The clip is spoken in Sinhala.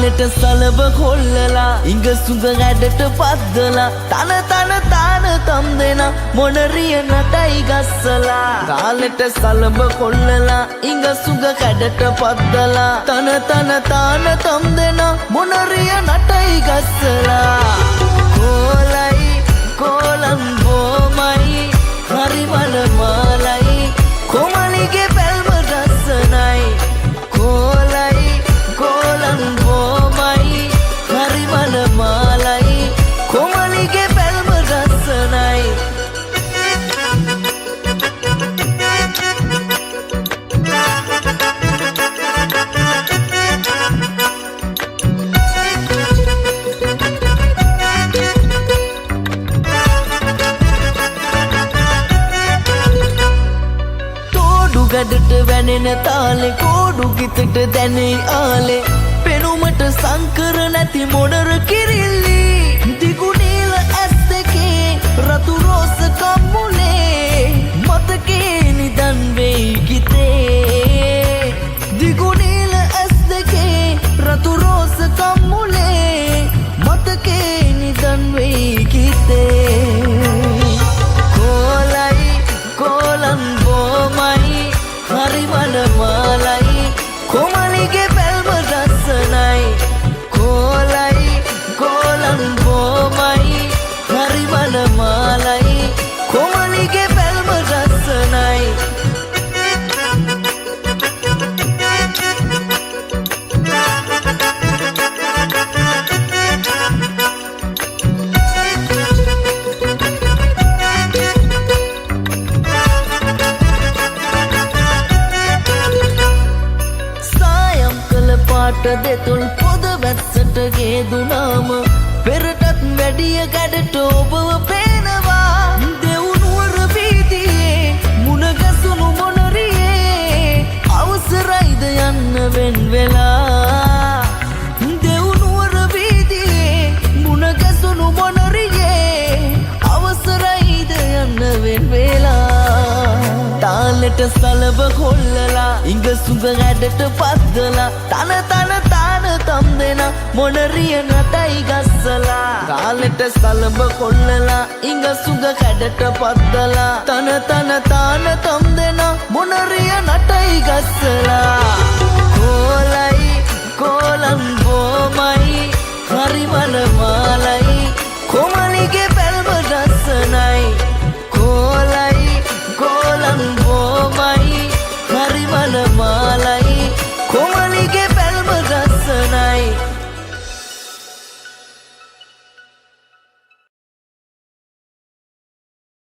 තාලෙට සලබ කොල්ලලා ඉඟ සුඟ ඇඩට පද්දලා තන තම් දෙන මොනරිය නටයි ගස්සලා තාලෙට සලබ කොල්ලලා ඉඟ සුඟ කැඩට පද්දලා තන තම් දෙන මොනරිය නටයි ගස්සලා කොලයි කොලම් බොමයි හරි මනමාලයි කොමලිගේ පැල්ම රසනයි කොලයි කොලම් බොමයි හරි මනමාලයි කොමලිගේ පැල්ම රසනයි ගඩට වැනෙන තාලේ කෝඩු ගිතට දැනේ ආලේ පෙනුමට සංකර නැති මොඩර කිරිල්ලි දිගු නීල ඇස් දෙකේ රතු රෝස කම්මුලේ මතකේ නිදන් වෙයි ගිතේ දිගු නීල ඇස් දෙකේ රතු රෝස කම්මුලේ මතකේ නිදන් වෙයි ගිතේ කොලයි කොලම් බොමයි හරි මනමාලයි කොමලිගේ පැල්ම රසනයි කොලයි කොලම් බොමයි හරි මනමාලයි කොමලිගේ පැල්ම රසනයි දෙතුල් පොද වැස්සට ගේදුනාම පෙරටත් වැඩිය ගැඩට ඔබව පේනවා දෙවුනුවර වීදියේ මුණගැසුණු මොනරියේ අවසරයිද යන්න වෙන් වෙලා දෙවුනුවර වීදියේ මුණගැසුණු මොනරියේ අවසරයිද යන්න වෙන් වෙලා තාලෙට සලබ කොල්ලලා ඉඟ සුඟ ඇඩට පද්දලා තන තම් දෙන මොනරිය නටයි ගස්සලා තාලෙට සලබ කොල්ලලා ඉඟ සුඟ කැඩට පද්දලා තන තම් දෙන මොනරිය නටයි ගස්සලා කොලයි කොලම් බොමයි හරි මනමාලයි කොමලිගේ පැල්ම රසනයි කොලයි කොලම් බොමයි හරි මනමාලයි